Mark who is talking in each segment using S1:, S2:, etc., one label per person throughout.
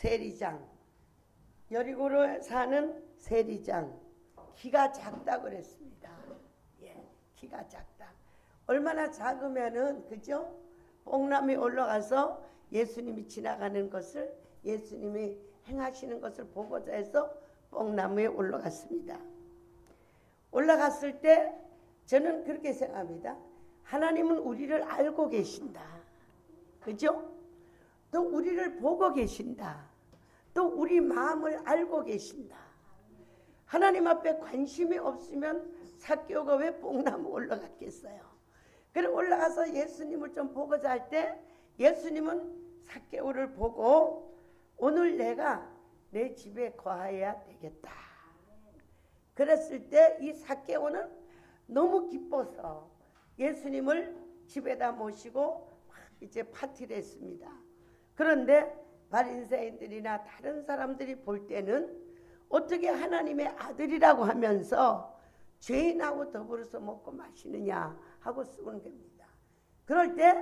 S1: 세리장, 여리고로 사는 세리장, 키가 작다 그랬습니다. 예, 키가 작다. 얼마나 작으면은, 그죠? 뽕나무에 올라가서 예수님이 지나가는 것을, 예수님이 행하시는 것을 보고자 해서 뽕나무에 올라갔습니다. 올라갔을 때 저는 그렇게 생각합니다. 하나님은 우리를 알고 계신다. 그죠? 또 우리를 보고 계신다. 또 우리 마음을 알고 계신다. 하나님 앞에 관심이 없으면 삭개오가 왜 뽕나무 올라갔겠어요? 그래 올라가서 예수님을 좀 보고자 할 때 예수님은 삭개오를 보고 오늘 내가 내 집에 거하여야 되겠다. 그랬을 때 이 삭개오는 너무 기뻐서 예수님을 집에다 모시고 이제 파티를 했습니다. 그런데 바리새인들이나 다른 사람들이 볼 때는 어떻게 하나님의 아들이라고 하면서 죄인하고 더불어서 먹고 마시느냐 하고 쓰는 겁니다. 그럴 때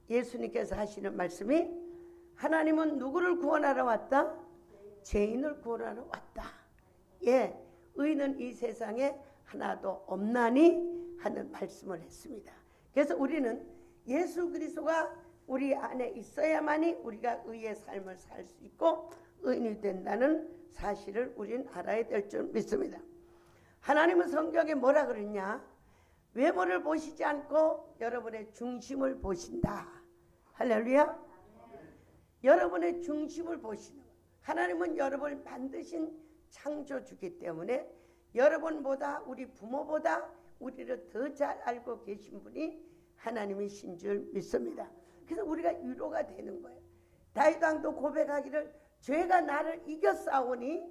S1: 예수님께서 하시는 말씀이 하나님은 누구를 구원하러 왔다? 죄인을 구원하러 왔다. 예, 의인은 이 세상에 하나도 없나니 하는 말씀을 했습니다. 그래서 우리는 예수 그리스도가 우리 안에 있어야만이 우리가 의의 삶을 살 수 있고 의인이 된다는 사실을 우리는 알아야 될 줄 믿습니다. 하나님은 성경에 뭐라 그랬냐? 외모를 보시지 않고 여러분의 중심을 보신다. 할렐루야. 여러분의 중심을 보시는 것. 하나님은 여러분을 만드신 창조주기 때문에 여러분보다 우리 부모보다 우리를 더 잘 알고 계신 분이 하나님이신 줄 믿습니다. 그래서 우리가 위로가 되는 거예요. 다윗 왕도 고백하기를 죄가 나를 이겼사오니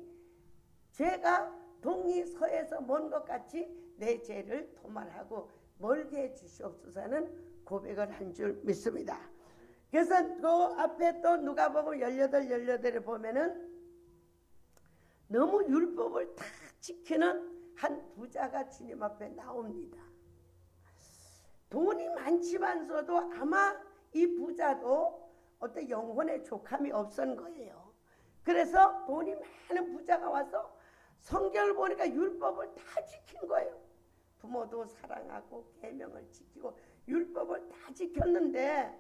S1: 죄가 동이 서에서 먼 것 같이 내 죄를 도말하고 멀게 해주시옵소서 하는 고백을 한 줄 믿습니다. 그래서 그 앞에 또 누가복음 18을 보면은 너무 율법을 다 지키는 한 부자가 주님 앞에 나옵니다. 돈이 많지만서도 아마 이 부자도 어떤 영혼의 족함이 없었던 거예요. 그래서 돈이 많은 부자가 와서 성경을 보니까 율법을 다 지킨 거예요. 부모도 사랑하고 계명을 지키고 율법을 다 지켰는데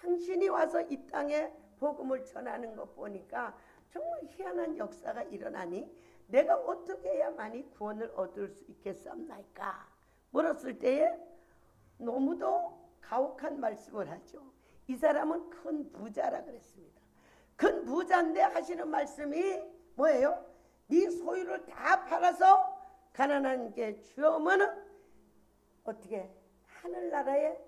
S1: 당신이 와서 이 땅에 복음을 전하는 것 보니까 정말 희한한 역사가 일어나니 내가 어떻게 해야만이 구원을 얻을 수 있겠습니까? 물었을 때에 너무도 가혹한 말씀을 하죠. 이 사람은 큰 부자라 그랬습니다. 큰 부자인데 하시는 말씀이 뭐예요? 네 소유를 다 팔아서 가난한 게 주어면은 어떻게 하늘나라에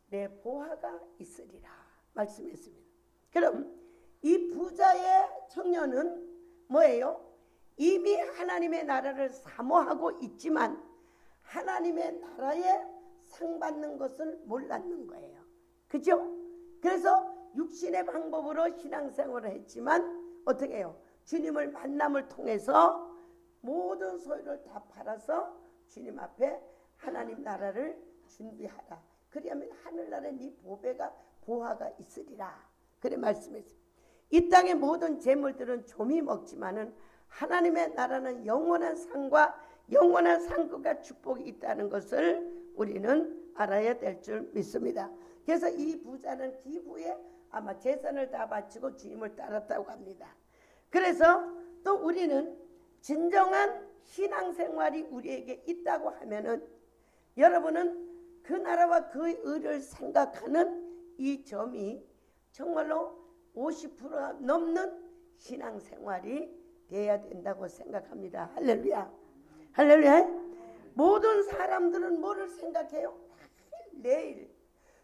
S1: 내 보화가 있으리라 말씀했습니다. 그럼 이 부자의 청년은 뭐예요? 이미 하나님의 나라를 사모하고 있지만 하나님의 나라에 상 받는 것을 몰랐는 거예요. 그죠? 그래서 육신의 방법으로 신앙생활을 했지만 어떻게 해요? 주님을 만남을 통해서 모든 소유를 다 팔아서 주님 앞에 하나님 나라를 준비하라. 그러면 하늘나라에 네 보화가 있으리라. 그래 말씀했습니다. 이 땅의 모든 재물들은 좀이 먹지만은 하나님의 나라는 영원한 상과 영원한 상급과 축복이 있다는 것을 우리는 알아야 될 줄 믿습니다. 그래서 이 부자는 기부에 아마 재산을 다 바치고 주님을 따랐다고 합니다. 그래서 또 우리는 진정한 신앙생활이 우리에게 있다고 하면은 여러분은 그 나라와 그의 의를 생각하는 이 점이 정말로 50% 넘는 신앙생활이 돼야 된다고 생각합니다. 할렐루야. 할렐루야. 모든 사람들은 뭐를 생각해요? 내일.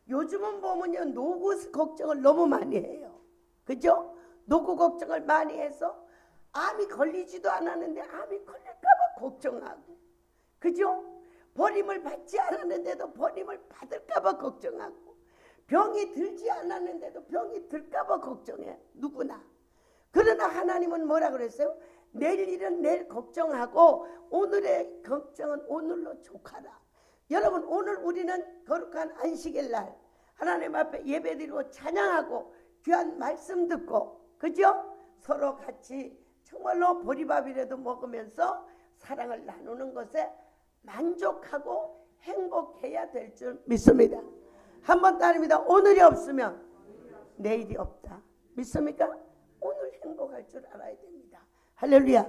S1: 요즘은 보면요, 노후 걱정을 너무 많이 해요. 그죠? 노후 걱정을 많이 해서 암이 걸리지도 않았는데 암이 걸릴까봐 걱정하고, 그죠? 버림을 받지 않았는데도 버림을 받을까봐 걱정하고, 병이 들지 않았는데도 병이 들까봐 걱정해. 누구나. 그러나 하나님은 뭐라 그랬어요? 내일 일은 내일 걱정하고 오늘의 걱정은 오늘로 족하라. 여러분, 오늘 우리는 거룩한 안식일 날 하나님 앞에 예배드리고 찬양하고 귀한 말씀 듣고, 그죠? 서로 같이 정말로 보리밥이라도 먹으면서 사랑을 나누는 것에 만족하고 행복해야 될 줄 믿습니다. 한번 따릅니다. 오늘이 없으면 내일이 없다. 믿습니까? 오늘 행복할 줄 알아야 됩니다. 할렐루야.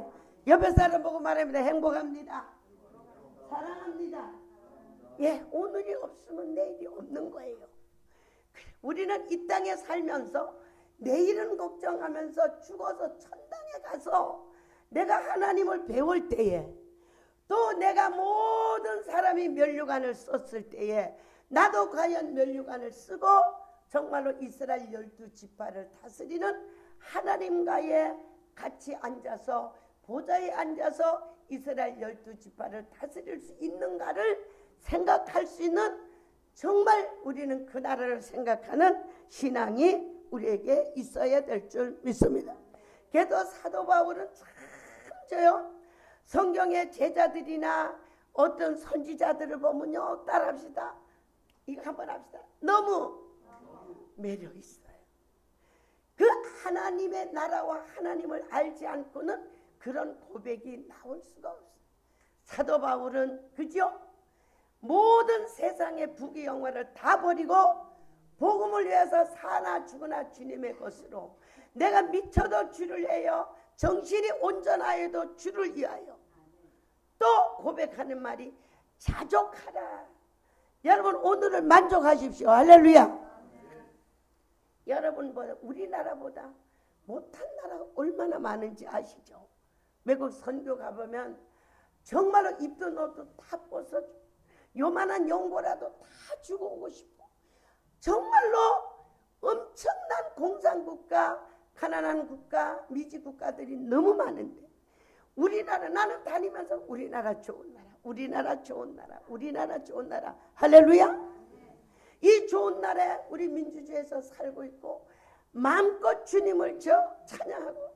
S1: 옆에 사람 보고 말합니다. 행복합니다. 사랑합니다. 예, 오늘이 없으면 내일이 없는 거예요. 우리는 이 땅에 살면서 내일은 걱정하면서 죽어서 천당에 가서 내가 하나님을 배울 때에 또 내가 모든 사람이 면류관을 썼을 때에 나도 과연 면류관을 쓰고 정말로 이스라엘 12지파를 다스리는 하나님과의 같이 앉아서 보좌에 앉아서 이스라엘 12지파를 다스릴 수 있는가를 생각할 수 있는 정말 우리는 그 나라를 생각하는 신앙이 우리에게 있어야 될 줄 믿습니다. 그래도 사도 바울은 참 저요 성경의 제자들이나 어떤 선지자들을 보면요 따라합시다. 이거 한번 합시다. 너무 매력 있어요. 그 하나님의 나라와 하나님을 알지 않고는 그런 고백이 나올 수가 없어요. 사도 바울은 그죠? 모든 세상의 부귀영화를 다 버리고 복음을 위해서 사나 죽으나 주님의 것으로 내가 미쳐도 주를 위하여 정신이 온전하여도 주를 위하여 또 고백하는 말이 자족하라. 여러분 오늘을 만족하십시오. 할렐루야. 여러분보다 우리나라보다 못한 나라가 얼마나 많은지 아시죠? 외국 선교 가보면 정말로 입던 옷도 다 벗어주고 요만한 연고라도 다 주고 오고 싶어. 정말로 엄청난 공산국가, 가난한 국가, 미지 국가들이 너무 많은데 우리나라 나는 다니면서 우리나라 좋은 나라, 우리나라 좋은 나라, 우리나라 좋은 나라. 할렐루야. 이 좋은 나라에 우리 민주주의에서 살고 있고 마음껏 주님을 찬양하고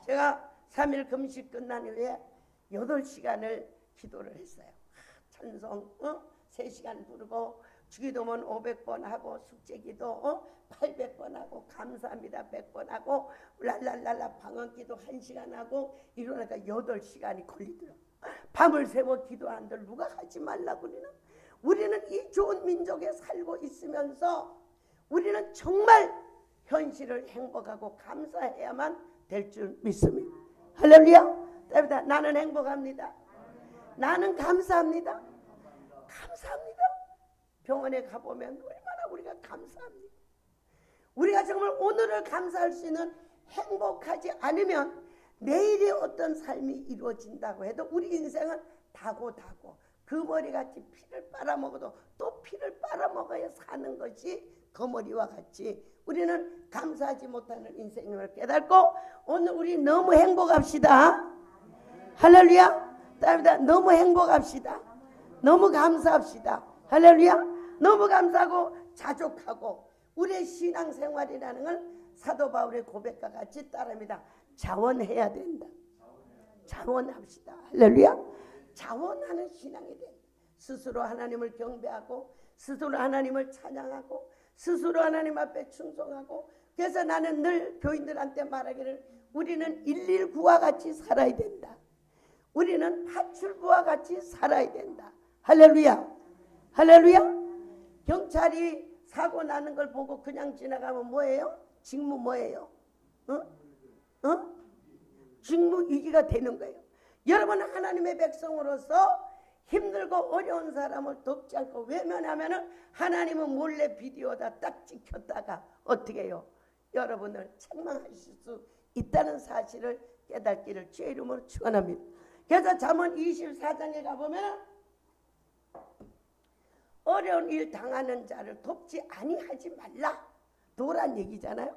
S1: 제가 3일 금식 끝난 후에 8시간을 기도를 했어요. 찬송 3시간 부르고 주기도문 500번 하고 숙제기도 800번 하고 감사합니다 100번 하고 랄랄랄라 방언기도 1시간 하고 이러니까 8시간이 걸리더라고요. 밤을 새워 기도한들 누가 하지 말라고 그러나 우리는 이 좋은 민족에 살고 있으면서 우리는 정말 현실을 행복하고 감사해야만 될 줄 믿습니다. 할렐루야. 나는 행복합니다. 나는 감사합니다. 감사합니다. 병원에 가보면 얼마나 우리가 감사합니다. 우리가 정말 오늘을 감사할 수 있는 행복하지 않으면 내일이 어떤 삶이 이루어진다고 해도 우리 인생은 다고 그 머리같이 피를 빨아먹어도 또 피를 빨아먹어야 사는 것이 그 머리와 같이 우리는 감사하지 못하는 인생을 깨닫고 오늘 우리 너무 행복합시다. 할렐루야. 너무 행복합시다. 너무 감사합시다. 할렐루야. 너무 감사하고 자족하고 우리의 신앙생활이라는 걸 사도 바울의 고백과 같이 따릅니다. 자원해야 된다. 자원합시다. 할렐루야. 자원하는 신앙이 된다. 스스로 하나님을 경배하고 스스로 하나님을 찬양하고 스스로 하나님 앞에 충성하고 그래서 나는 늘 교인들한테 말하기를 우리는 119와 같이 살아야 된다. 우리는 파출부와 같이 살아야 된다. 할렐루야. 할렐루야. 경찰이 사고 나는 걸 보고 그냥 지나가면 뭐예요? 직무 뭐예요? 직무유기가 되는 거예요. 여러분 하나님의 백성으로서 힘들고 어려운 사람을 돕지 않고 외면하면 하나님은 몰래 비디오다 딱 찍혔다가 어떻게 해요? 여러분을 책망하실 수 있다는 사실을 깨닫기를 주의 이름으로 축원합니다. 그래서 잠언 24장에 가보면 어려운 일 당하는 자를 돕지 아니하지 말라. 도란 얘기잖아요.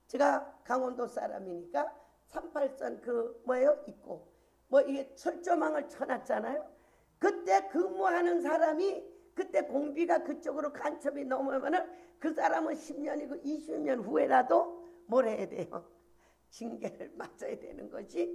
S1: 제가 강원도 사람이니까 38선 있고 이게 철조망을 쳐놨잖아요. 그때 근무하는 사람이 그때 공비가 그쪽으로 간첩이 넘어오면은 그 사람은 10년이고 20년 후에라도 뭘 해야 돼요? 징계를 맞아야 되는 것이.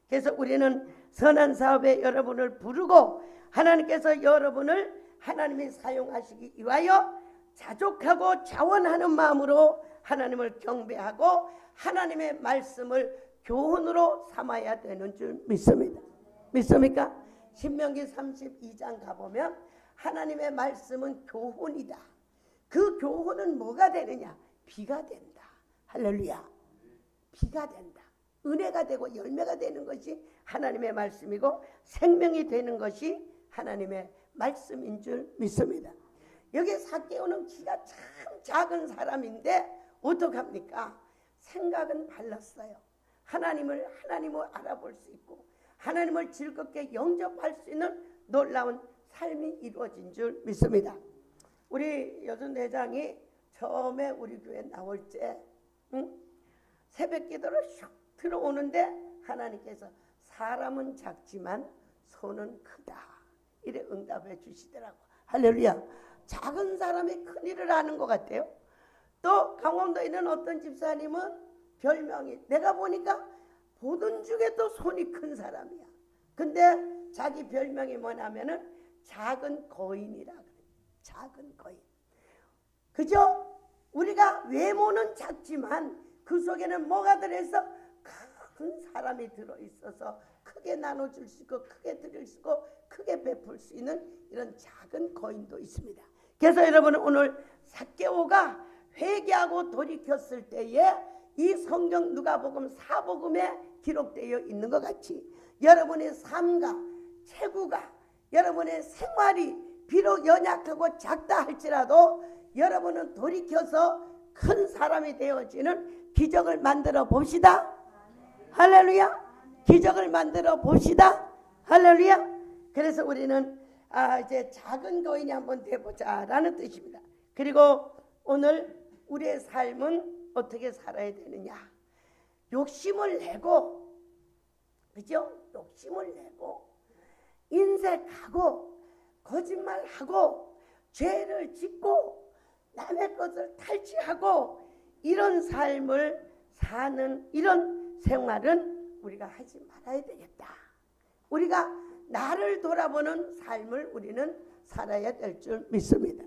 S1: 그래서 우리는 선한 사업에 여러분을 부르고 하나님께서 여러분을 하나님이 사용하시기 위하여 자족하고 자원하는 마음으로 하나님을 경배하고 하나님의 말씀을 교훈으로 삼아야 되는 줄 믿습니다. 믿습니까? 신명기 32장 가보면 하나님의 말씀은 교훈이다. 그 교훈은 뭐가 되느냐? 비가 된다. 할렐루야. 비가 된다. 은혜가 되고 열매가 되는 것이 하나님의 말씀이고 생명이 되는 것이 하나님의 말씀인 줄 믿습니다. 여기 삭개오는 키가 참 작은 사람인데 어떡합니까? 생각은 발랐어요. 하나님을 알아볼 수 있고 하나님을 즐겁게 영접할 수 있는 놀라운 삶이 이루어진 줄 믿습니다. 우리 여순대장이 처음에 우리 교회 나올 때 새벽 기도를 슉 들어오는데 하나님께서 사람은 작지만 손은 크다 이래 응답해 주시더라고. 할렐루야. 작은 사람이 큰 일을 하는 것 같아요. 또 강원도에 있는 어떤 집사님은 별명이 내가 보니까 보던 중에도 손이 큰 사람이야. 근데 자기 별명이 뭐냐면은 작은 거인이라 그래요. 작은 거인. 그죠? 우리가 외모는 작지만 그 속에는 뭐가 들어있어? 큰 사람이 들어있어서 크게 나눠줄 수 있고 크게 드릴 수 있고 크게 베풀 수 있는 이런 작은 거인도 있습니다. 그래서 여러분은 오늘 삭개오가 회개하고 돌이켰을 때에 이 성경 누가복음 사복음에 기록되어 있는 것 같이 여러분의 삶과 체구가 여러분의 생활이 비록 연약하고 작다 할지라도 여러분은 돌이켜서 큰 사람이 되어지는 기적을 만들어 봅시다. 할렐루야. 기적을 만들어 봅시다. 할렐루야. 그래서 우리는 이제 작은 거인이 한번 돼보자 라는 뜻입니다. 그리고 오늘 우리의 삶은 어떻게 살아야 되느냐. 욕심을 내고 그죠? 욕심을 내고 인색하고 거짓말하고 죄를 짓고 남의 것을 탈취하고 이런 삶을 사는 이런 생활은 우리가 하지 말아야 되겠다. 우리가 나를 돌아보는 삶을 우리는 살아야 될 줄 믿습니다.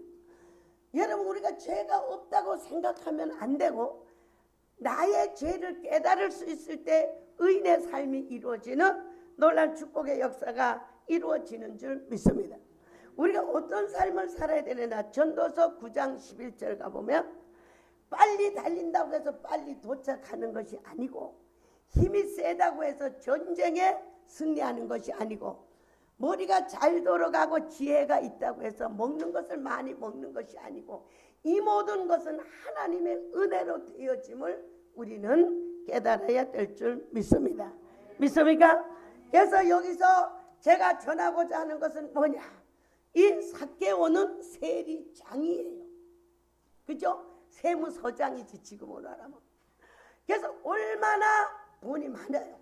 S1: 여러분 우리가 죄가 없다고 생각하면 안 되고 나의 죄를 깨달을 수 있을 때 의인의 삶이 이루어지는 놀라운 축복의 역사가 이루어지는 줄 믿습니다. 우리가 어떤 삶을 살아야 되느냐. 전도서 9장 11절 가보면 빨리 달린다고 해서 빨리 도착하는 것이 아니고 힘이 세다고 해서 전쟁에 승리하는 것이 아니고 머리가 잘 돌아가고 지혜가 있다고 해서 먹는 것을 많이 먹는 것이 아니고 이 모든 것은 하나님의 은혜로 되어짐을 우리는 깨달아야 될 줄 믿습니다. 믿습니까? 그래서 여기서 제가 전하고자 하는 것은 뭐냐. 이 삭개오는 세리장이에요. 그죠? 세무서장이지 지금으로 하라면. 그래서 얼마나 돈이 많아요.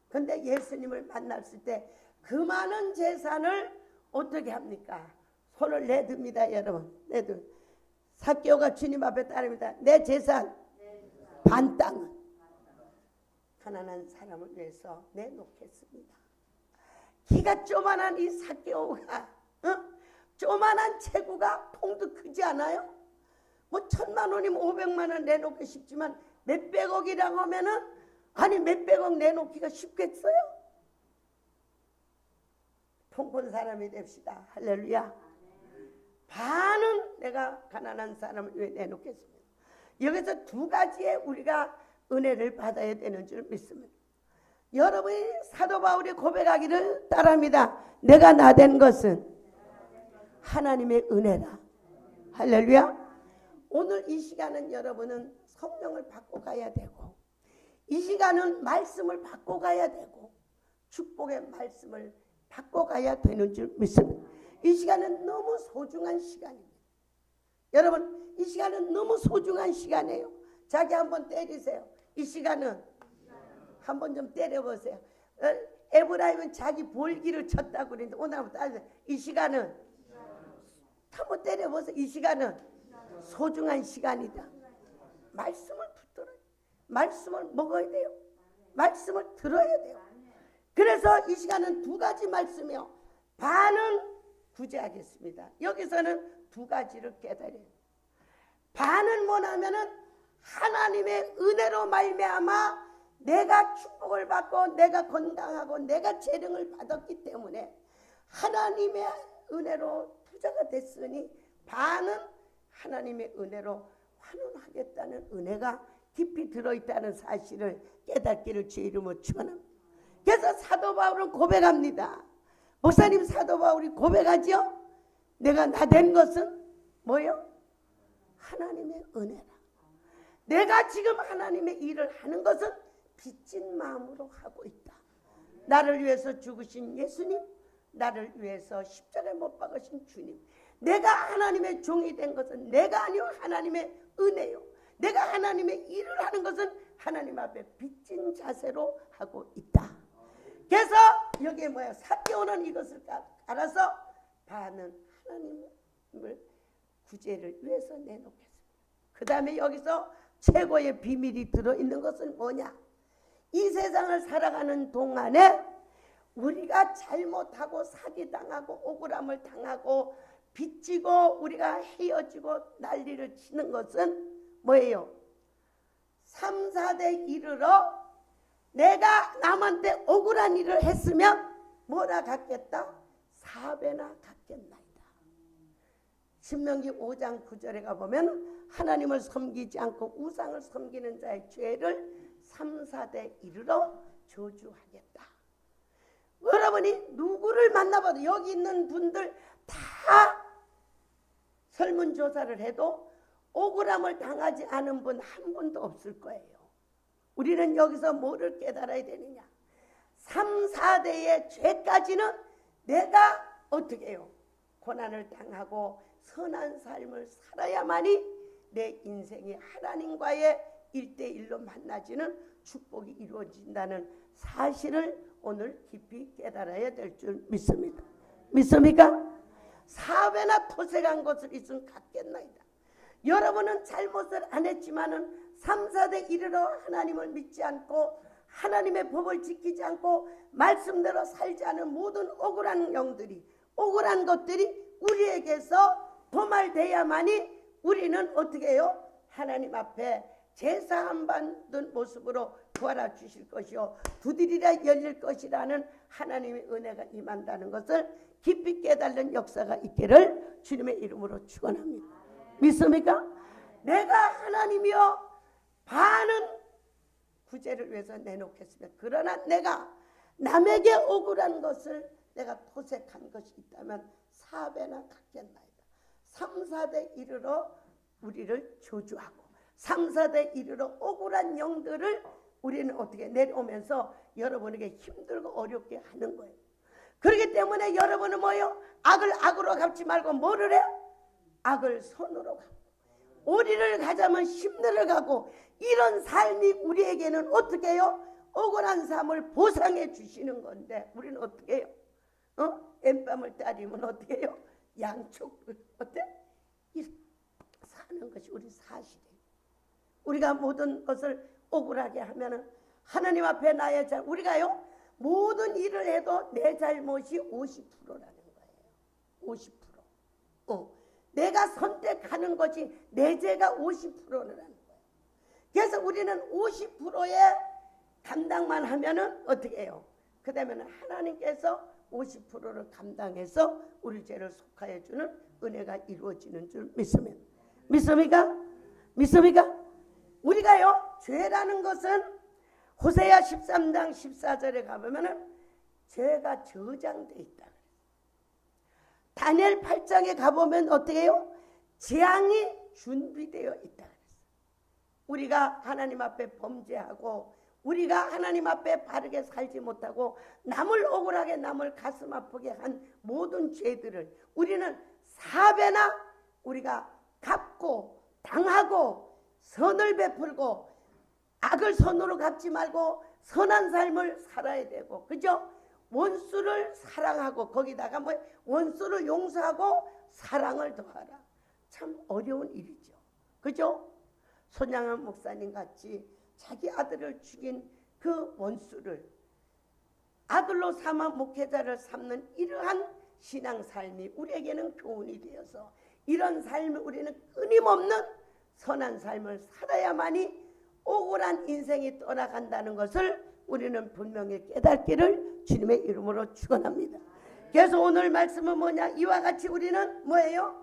S1: 근데 예수님을 만났을 때 그 많은 재산을 어떻게 합니까? 손을 내듭니다. 여러분. 내듭. 삭개오가 주님 앞에 따릅니다. 내 재산 반 땅은 가난한 사람을 위해서 내놓겠습니다. 키가 조만한 이 삭개오가 조만한 체구가 통도 크지 않아요? 뭐 1,000만 원이면 500만 원 내놓기 쉽지만 몇백억이라고 하면은 아니 몇백억 내놓기가 쉽겠어요? 통큰 사람이 됩시다. 할렐루야. 반은 내가 가난한 사람을 위해 내놓겠습니다. 여기서 두 가지의 우리가 은혜를 받아야 되는 줄 믿습니다. 여러분이 사도 바울이 고백하기를 따릅니다. 내가 나된 것은 하나님의 은혜라. 할렐루야. 오늘 이 시간은 여러분은 성령을 받고 가야 되고 이 시간은 말씀을 받고 가야 되고 축복의 말씀을 받고 가야 되는 줄 믿습니다. 이 시간은 너무 소중한 시간입니다. 여러분 이 시간은 너무 소중한 시간이에요. 자기 한번 때리세요. 이 시간은 한번 좀 때려보세요. 에브라임은 자기 볼기를 쳤다고 그러는데 오늘 한번 따르세요. 이 시간은 한번 때려보세요. 이 시간은 소중한 시간이다. 말씀을 붙들어요. 말씀을 먹어야 돼요. 말씀을 들어야 돼요. 그래서 이 시간은 두 가지 말씀이요. 반은 구제하겠습니다. 여기서는 두 가지를 깨달아요. 반은 뭐냐면은 하나님의 은혜로 말미암아 내가 축복을 받고 내가 건강하고 내가 재능을 받았기 때문에 하나님의 은혜로 부자가 됐으니 반은 하나님의 은혜로 환원하겠다는 은혜가 깊이 들어있다는 사실을 깨닫기를 주의 이름으로 축원합니다. 그래서 사도 바울은 고백합니다. 목사님, 사도 바울이 고백하죠. 내가 나 된 것은 뭐요? 하나님의 은혜라. 내가 지금 하나님의 일을 하는 것은 빚진 마음으로 하고 있다. 나를 위해서 죽으신 예수님, 나를 위해서 십자가에 못 박으신 주님, 내가 하나님의 종이 된 것은 내가 아니요 하나님의 은혜요. 내가 하나님의 일을 하는 것은 하나님 앞에 빚진 자세로 하고 있다. 그래서 여기에 뭐야? 사개오는 이것을 알아서 반은 하나님을 구제를 위해서 내놓겠습니다. 그 다음에 여기서 최고의 비밀이 들어있는 것은 뭐냐? 이 세상을 살아가는 동안에 우리가 잘못하고 사기당하고 억울함을 당하고 빚지고 우리가 헤어지고 난리를 치는 것은 뭐예요? 3, 4대 이르러 내가 남한테 억울한 일을 했으면 뭐라 갖겠다? 4배나 갖겠나이다. 신명기 5장 9절에 가보면 하나님을 섬기지 않고 우상을 섬기는 자의 죄를 3, 4대 이르러 저주하겠다. 여러분이 누구를 만나봐도 여기 있는 분들 다 설문조사를 해도 억울함을 당하지 않은 분 한 분도 없을 거예요. 우리는 여기서 뭐를 깨달아야 되느냐? 3, 4대의 죄까지는 내가 어떻게 해요? 고난을 당하고 선한 삶을 살아야만이 내 인생이 하나님과의 1대1로 만나지는 축복이 이루어진다는 사실을 오늘 깊이 깨달아야 될 줄 믿습니다. 믿습니까? 4배나 토색한 것을 있으면 갖겠나이다. 여러분은 잘못을 안 했지만은 3, 4대 이르러 하나님을 믿지 않고 하나님의 법을 지키지 않고 말씀대로 살지 않은 모든 억울한 영들이, 억울한 것들이 우리에게서 도말돼야만이 우리는 어떻게 해요? 하나님 앞에 제사함 받는 모습으로 구하라 주실 것이요 두드리라 열릴 것이라는 하나님의 은혜가 임한다는 것을 깊이 깨달는 역사가 있기를 주님의 이름으로 축원합니다. 믿습니까? 내가 하나님이여 반은 구제를 위해서 내놓겠습니다. 그러나 내가 남에게 억울한 것을 내가 토색한 것이 있다면 4배나 갖겠나이다. 3, 4대 이르러 우리를 저주하고 3, 4대 이르러 억울한 영들을 우리는 어떻게 내려오면서 여러분에게 힘들고 어렵게 하는 거예요. 그렇기 때문에 여러분은 뭐예요? 악을 악으로 갚지 말고 뭐를 해요? 악을 선으로 갚고 오리를 가자면 심리를 가고 이런 삶이 우리에게는 어떻게 해요? 억울한 삶을 보상해 주시는 건데 우리는 어떻게 해요? 엠밤을 따리면 어떻게 해요? 양쪽을 어때? 사는 것이 우리 사실이에요. 우리가 모든 것을 억울하게 하면은 하나님 앞에 나의 잘 우리가요 모든 일을 해도 내 잘못이 50%라는 거예요. 50%. 내가 선택하는 것이 내 죄가 50%라는 거예요. 그래서 우리는 50%의 감당만 하면은 어떻게 해요? 그 다음에는 하나님께서 50%를 감당해서 우리 죄를 속하여 주는 은혜가 이루어지는 줄 믿습니다. 믿습니까? 믿습니까? 우리가요 죄라는 것은 호세아 13장 14절에 가보면은 죄가 저장돼 있다. 다니엘 8장에 가보면 어떻게 해요? 재앙이 준비되어 있다. 우리가 하나님 앞에 범죄하고 우리가 하나님 앞에 바르게 살지 못하고 남을 억울하게 남을 가슴 아프게 한 모든 죄들을 우리는 4배나 우리가 갚고 당하고 선을 베풀고 악을 선으로 갚지 말고 선한 삶을 살아야 되고 그죠? 원수를 사랑하고 거기다가 뭐 원수를 용서하고 사랑을 더하라. 참 어려운 일이죠. 그죠? 손양한 목사님 같이 자기 아들을 죽인 그 원수를 아들로 삼아 목회자를 삼는 이러한 신앙 삶이 우리에게는 교훈이 되어서 이런 삶을 우리는 끊임없는 선한 삶을 살아야만이 억울한 인생이 떠나간다는 것을 우리는 분명히 깨닫기를 주님의 이름으로 축원합니다. 그래서 오늘 말씀은 뭐냐? 이와 같이 우리는 뭐예요?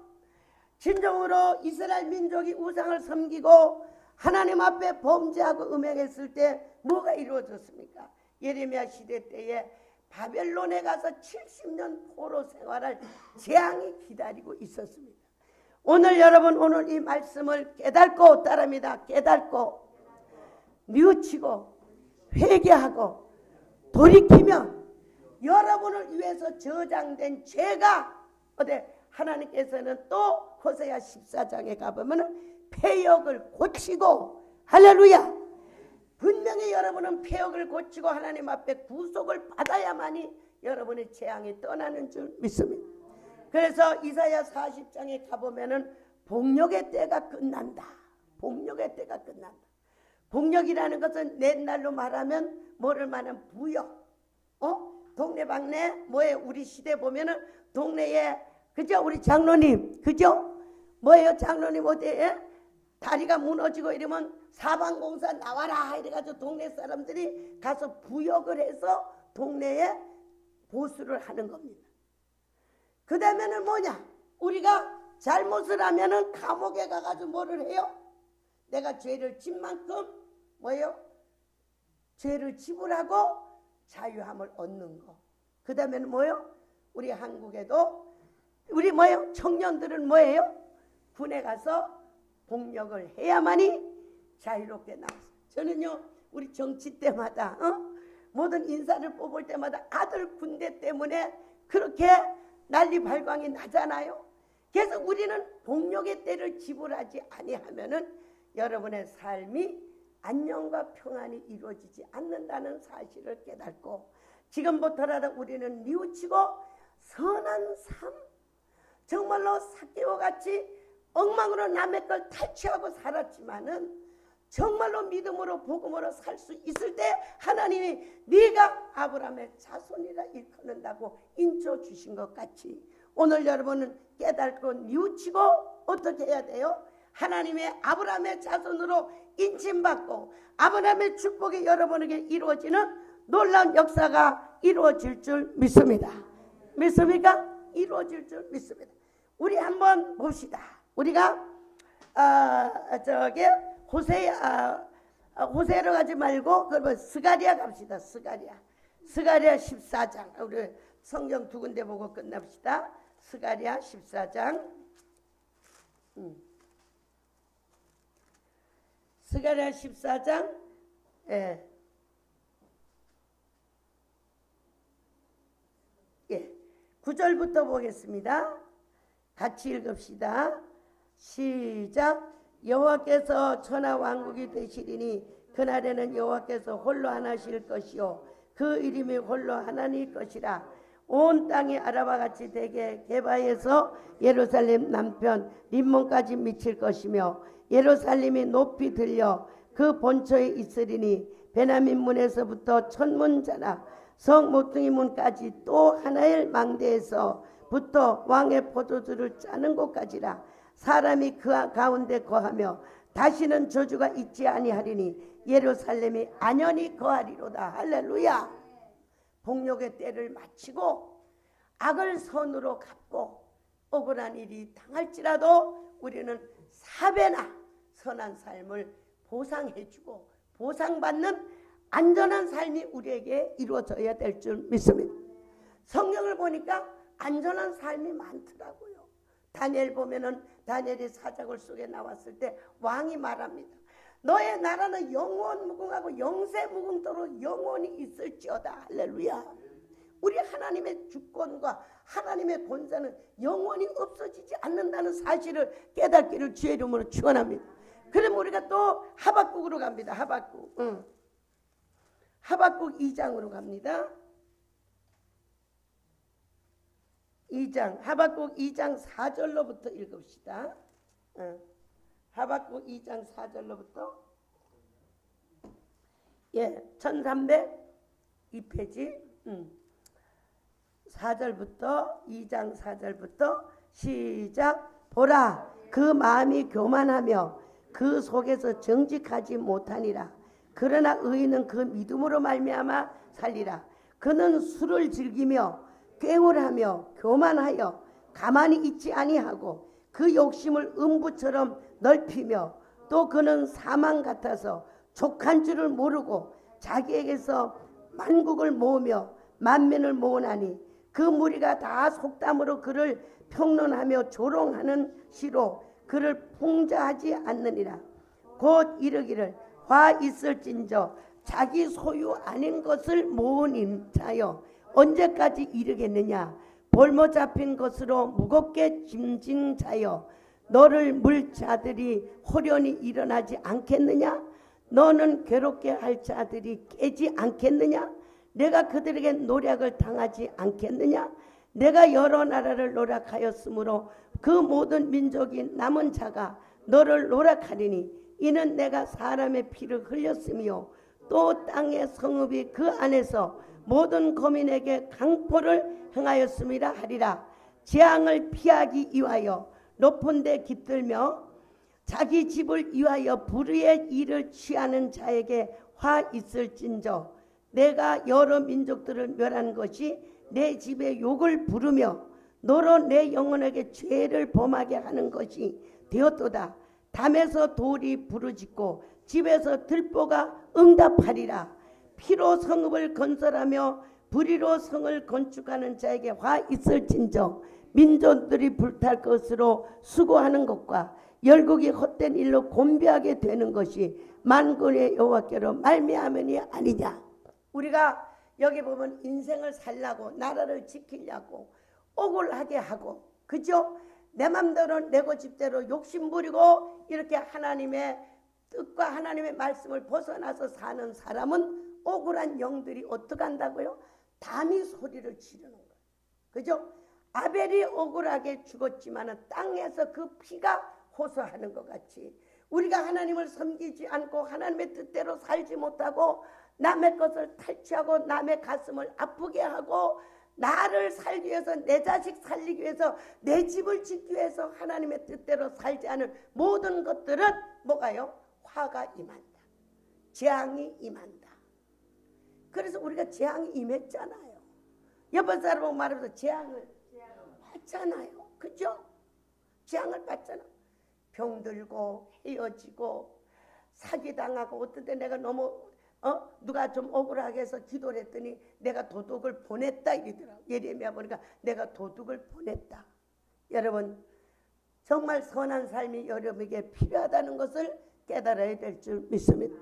S1: 진정으로 이스라엘 민족이 우상을 섬기고 하나님 앞에 범죄하고 음행했을 때 뭐가 이루어졌습니까? 예레미야 시대 때에 바벨론에 가서 70년 포로 생활할 재앙이 기다리고 있었습니다. 오늘 여러분 오늘 이 말씀을 깨닫고 따릅니다. 깨닫고 뉘우치고 회개하고 돌이키면 여러분을 위해서 저장된 죄가 하나님께서는 또 호세아 14장에 가보면 폐역을 고치고 할렐루야 분명히 여러분은 폐역을 고치고 하나님 앞에 구속을 받아야만이 여러분의 재앙이 떠나는 줄 믿습니다. 그래서 이사야 40장에 가보면은 복력의 때가 끝난다. 복력의 때가 끝난다. 복력이라는 것은 옛날로 말하면 뭐를 말하면 부역. 동네방네 뭐예요? 우리 시대 보면은 동네에 그죠? 우리 장로님 그죠? 뭐예요? 장로님 어디에 다리가 무너지고 이러면 사방공사 나와라 이래가지고 동네 사람들이 가서 부역을 해서 동네에 보수를 하는 겁니다. 그 다음에는 뭐냐? 우리가 잘못을 하면은 감옥에 가가지고 뭐를 해요? 내가 죄를 진 만큼 뭐예요? 죄를 지불하고 자유함을 얻는 거. 그 다음에는 뭐예요? 우리 한국에도 우리 뭐예요? 청년들은 뭐예요? 군에 가서 복역을 해야만이 자유롭게 나왔어요. 저는요 우리 정치 때마다 모든 인사를 뽑을 때마다 아들 군대 때문에 그렇게 난리 발광이 나잖아요. 그래서 우리는 복역의 때를 지불하지 아니하면은 여러분의 삶이 안녕과 평안이 이루어지지 않는다는 사실을 깨닫고 지금부터라도 우리는 뉘우치고 선한 삶 정말로 삭개오 같이 엉망으로 남의 걸 탈취하고 살았지만은 정말로 믿음으로 복음으로 살 수 있을 때 하나님이 네가 아브라함의 자손이라 일컫는다고 인쳐 주신 것 같이 오늘 여러분은 깨닫고 뉘우치고 어떻게 해야 돼요? 하나님의 아브라함의 자손으로 인침받고 아브라함의 축복이 여러분에게 이루어지는 놀라운 역사가 이루어질 줄 믿습니다. 믿습니까? 이루어질 줄 믿습니다. 우리 한번 봅시다. 우리가 호세로 가지 말고 그러면 스가랴 갑시다. 스가랴 14장 우리 성경 두 군데 보고 끝납시다. 스가랴 14장 스가랴 14장 9절부터 보겠습니다. 같이 읽읍시다. 시작. 여호와께서 천하 왕국이 되시리니 그날에는 여호와께서 홀로 하나실 것이요 그 이름이 홀로 하나님 것이라. 온 땅이 아라바 같이 되게 게바에서 예루살렘 남편 림몬까지 미칠 것이며 예루살렘이 높이 들려 그 본처에 있으리니 베냐민 문에서부터 천문자라 성 모퉁이 문까지 또 하나의 망대에서부터 왕의 포도주를 짜는 곳까지라. 사람이 그 가운데 거하며 다시는 저주가 있지 아니하리니 예루살렘이 안연히 거하리로다. 할렐루야. 복역의 때를 마치고 악을 선으로 갚고 억울한 일이 당할지라도 우리는 4배나 선한 삶을 보상해주고 보상받는 안전한 삶이 우리에게 이루어져야 될 줄 믿습니다. 성경을 보니까 안전한 삶이 많더라고요. 다니엘 보면은 다니엘이 사자굴 속에 나왔을 때 왕이 말합니다. 너의 나라는 영원 무궁하고 영세 무궁토록 영원히 있을지어다. 할렐루야. 우리 하나님의 주권과 하나님의 권세는 영원히 없어지지 않는다는 사실을 깨닫기를 주의 이름으로 축원합니다. 그럼 우리가 또 하박국으로 갑니다. 하박국. 하박국 2장으로 갑니다. 2장 하박국 2장 4절로부터 읽읍시다. 하박국 2장 4절로부터 1302페이지 4절부터 2장 4절부터 시작. 보라 그 마음이 교만하며 그 속에서 정직하지 못하니라. 그러나 의인은 그 믿음으로 말미암아 살리라. 그는 술을 즐기며 꾀울하며 교만하여 가만히 있지 아니하고 그 욕심을 음부처럼 넓히며 또 그는 사망 같아서 족한 줄을 모르고 자기에게서 만국을 모으며 만면을 모으나니 그 무리가 다 속담으로 그를 평론하며 조롱하는 시로 그를 풍자하지 않느니라. 곧 이르기를 화 있을진저 자기 소유 아닌 것을 모으는 자여 언제까지 이르겠느냐. 볼모 잡힌 것으로 무겁게 짐진 자여 너를 물 자들이 호련히 일어나지 않겠느냐. 너는 괴롭게 할 자들이 깨지 않겠느냐. 내가 그들에게 노략을 당하지 않겠느냐. 내가 여러 나라를 노략하였으므로 그 모든 민족이 남은 자가 너를 노략하리니 이는 내가 사람의 피를 흘렸으며 또 땅의 성읍이 그 안에서 모든 거민에게 강포를 행하였음이라 하리라. 재앙을 피하기 위하여 높은 데 깃들며 자기 집을 위하여 불의의 일을 취하는 자에게 화 있을진저 내가 여러 민족들을 멸한 것이 내 집에 욕을 부르며 너로 내 영혼에게 죄를 범하게 하는 것이 되었도다. 담에서 돌이 부르짖고 집에서 들보가 응답하리라. 피로 성읍을 건설하며 불의로 성을 건축하는 자에게 화 있을진저 민족들이 불탈 것으로 수고하는 것과 열국이 헛된 일로 곤비하게 되는 것이 만군의 여호와께로 말미암으니 아니냐. 우리가 여기 보면 인생을 살라고 나라를 지키려고 억울하게 하고 그죠? 내 맘대로 내 고집대로 욕심 부리고 이렇게 하나님의 뜻과 하나님의 말씀을 벗어나서 사는 사람은 억울한 영들이 어떻게 한다고요? 담이 소리를 지르는 거예요. 그죠? 아벨이 억울하게 죽었지만 땅에서 그 피가 호소하는 것 같이 우리가 하나님을 섬기지 않고 하나님의 뜻대로 살지 못하고 남의 것을 탈취하고 남의 가슴을 아프게 하고 나를 살기 위해서 내 자식 살리기 위해서 내 집을 짓기 위해서 하나님의 뜻대로 살지 않은 모든 것들은 뭐가요? 화가 임한다. 재앙이 임한다. 그래서 우리가 재앙이 임했잖아요. 옆에 사람하고 말하면서 재앙을 받잖아요. 그죠? 재앙을 받잖아. 병들고 헤어지고 사기당하고 어떤 때 내가 너무 누가 좀 억울하게 해서 기도를 했더니 내가 도둑을 보냈다 이러더라고. 예레미야 보니까 내가 도둑을 보냈다. 여러분 정말 선한 삶이 여러분에게 필요하다는 것을 깨달아야 될 줄 믿습니다.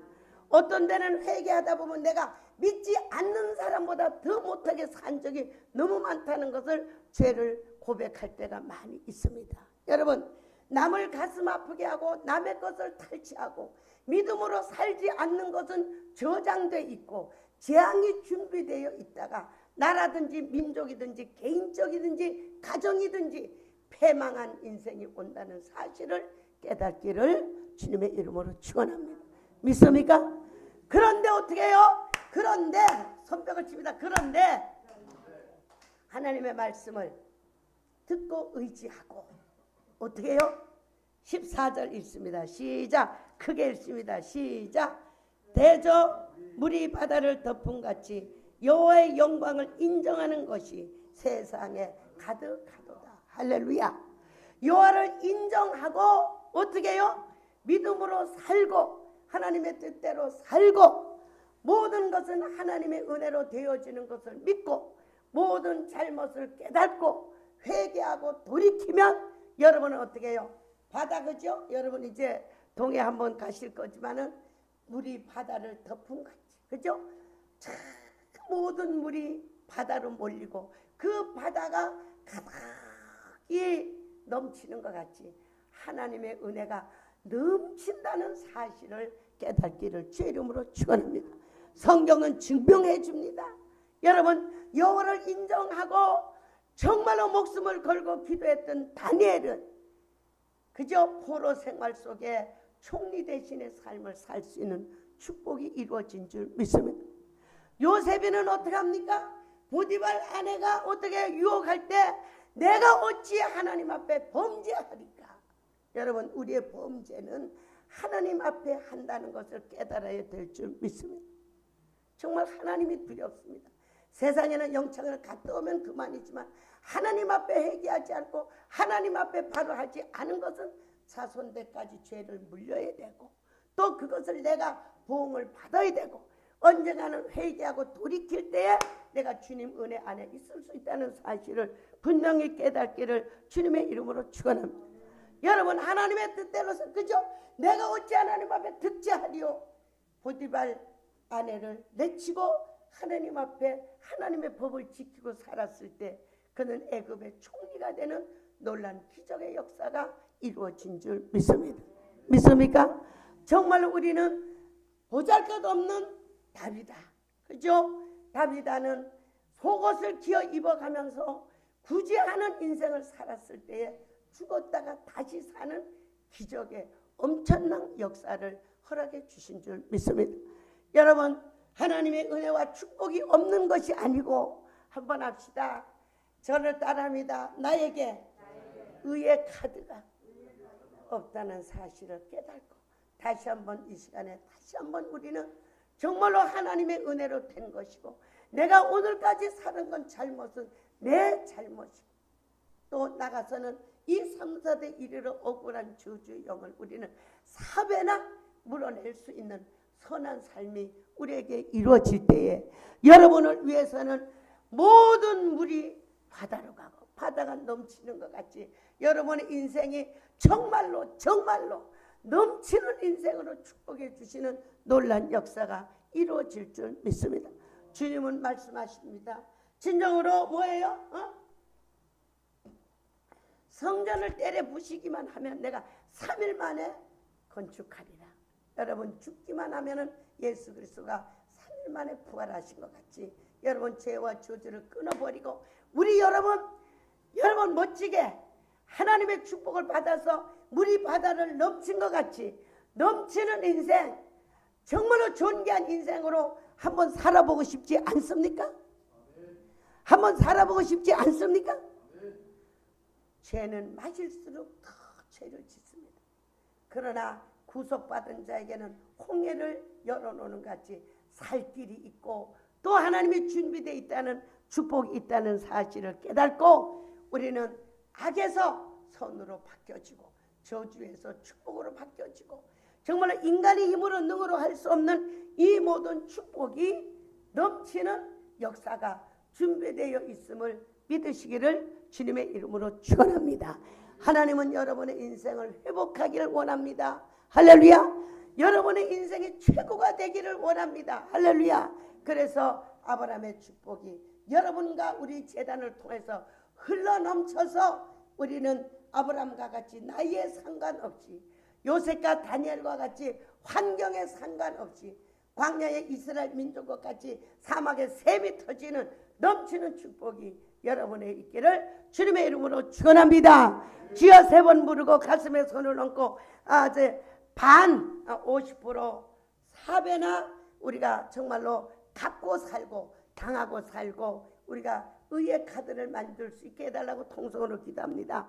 S1: 어떤 데는 회개하다 보면 내가 믿지 않는 사람보다 더 못하게 산 적이 너무 많다는 것을 죄를 고백할 때가 많이 있습니다. 여러분 남을 가슴 아프게 하고 남의 것을 탈취하고 믿음으로 살지 않는 것은 저장되어 있고 재앙이 준비되어 있다가 나라든지 민족이든지 개인적이든지 가정이든지 패망한 인생이 온다는 사실을 깨닫기를 주님의 이름으로 축원합니다. 믿습니까? 그런데 어떻게 해요? 그런데 손뼉을 칩니다. 그런데 하나님의 말씀을 듣고 의지하고 어떻게 해요? 14절 읽습니다. 시작. 크게 읽습니다. 시작. 대저 물이 바다를 덮음같이 여호와의 영광을 인정하는 것이 세상에 가득하도다. 할렐루야. 여호와를 인정하고 어떻게 해요? 믿음으로 살고 하나님의 뜻대로 살고 모든 것은 하나님의 은혜로 되어지는 것을 믿고 모든 잘못을 깨닫고 회개하고 돌이키면 여러분은 어떻게 해요? 바다 그죠? 여러분 이제 동해 한번 가실 거지만은 물이 바다를 덮은 같이 그죠? 참 모든 물이 바다로 몰리고 그 바다가 가득히 넘치는 것 같이 하나님의 은혜가 넘친다는 사실을 깨닫기를 주의 이름으로 축원합니다. 성경은 증명해 줍니다. 여러분 여호와를 인정하고 정말로 목숨을 걸고 기도했던 다니엘은 그저 포로 생활 속에 총리 대신의 삶을 살 수 있는 축복이 이루어진 줄 믿습니다. 요셉이는 어떻게 합니까? 보디발 아내가 어떻게 유혹할 때 내가 어찌 하나님 앞에 범죄하리까? 여러분 우리의 범죄는 하나님 앞에 한다는 것을 깨달아야 될 줄 믿습니다. 정말 하나님이 두렵습니다. 세상에는 영창을 갔다 오면 그만이지만 하나님 앞에 회개하지 않고 하나님 앞에 바로 하지 않은 것은 자손대까지 죄를 물려야 되고 또 그것을 내가 보응을 받아야 되고 언젠가는 회개하고 돌이킬 때에 내가 주님 은혜 안에 있을 수 있다는 사실을 분명히 깨닫기를 주님의 이름으로 축원합니다. 여러분, 하나님의 뜻대로서 그죠? 내가 어찌 하나님 앞에 득죄하리요? 보디발 아내를 내치고 하나님 앞에 하나님의 법을 지키고 살았을 때 그는 애굽의 총리가 되는 놀란 기적의 역사가 이루어진 줄 믿습니다. 믿습니까? 정말 우리는 보잘것없는 다비다. 그죠? 다비다는 속옷을 기어 입어가면서 구제하는 인생을 살았을 때에 죽었다가 다시 사는 기적의 엄청난 역사를 허락해 주신 줄 믿습니다. 여러분, 하나님의 은혜와 축복이 없는 것이 아니고 한번 합시다. 저를 따라합니다. 나에게 의의 카드가 없다는 사실을 깨닫고 다시 한번 이 시간에 다시 한번 우리는 정말로 하나님의 은혜로 된 것이고 내가 오늘까지 사는 건 잘못은 내 잘못이고 또 나가서는 이 3, 4대 이르러 억울한 저주의 영을 우리는 4배나 물어낼 수 있는 선한 삶이 우리에게 이루어질 때에 여러분을 위해서는 모든 물이 바다로 가고 바다가 넘치는 것 같이 여러분의 인생이 정말로 넘치는 인생으로 축복해 주시는 놀란 역사가 이루어질 줄 믿습니다. 주님은 말씀하십니다. 진정으로 뭐예요? 성전을 때려 부시기만 하면 내가 3일 만에 건축하리라. 여러분, 죽기만 하면은 예수 그리스도가 3일 만에 부활하신 것 같이 여러분 죄와 저주를 끊어버리고 우리 여러분 멋지게 하나님의 축복을 받아서 물이 바다를 넘친 것 같이 넘치는 인생, 정말로 존귀한 인생으로 한번 살아보고 싶지 않습니까? 한번 살아보고 싶지 않습니까? 죄는 마실수록 더 죄를 짓습니다. 그러나 구속받은 자에게는 홍해를 열어놓는 같이 살 길이 있고 또 하나님이 준비되어 있다는 축복이 있다는 사실을 깨닫고 우리는 악에서 선으로 바뀌어지고 저주에서 축복으로 바뀌어지고 정말 인간의 힘으로 능으로 할 수 없는 이 모든 축복이 넘치는 역사가 준비되어 있음을 믿으시기를 주님의 이름으로 축원합니다. 하나님은 여러분의 인생을 회복하기를 원합니다. 할렐루야. 여러분의 인생이 최고가 되기를 원합니다. 할렐루야. 그래서 아브라함의 축복이 여러분과 우리 제단을 통해서 흘러넘쳐서 우리는 아브라함과 같이 나이에 상관없이 요셉과 다니엘과 같이 환경에 상관없이 광야의 이스라엘 민족과 같이 사막에 샘이 터지는 넘치는 축복이 여러분의 있기를 주님의 이름으로 축원합니다. 주여 3번 부르고 가슴에 손을 얹고 반 50% 4배나 우리가 정말로 갖고 살고 당하고 살고 우리가 의의 카드를 만들 수 있게 해달라고 통성으로 기도합니다.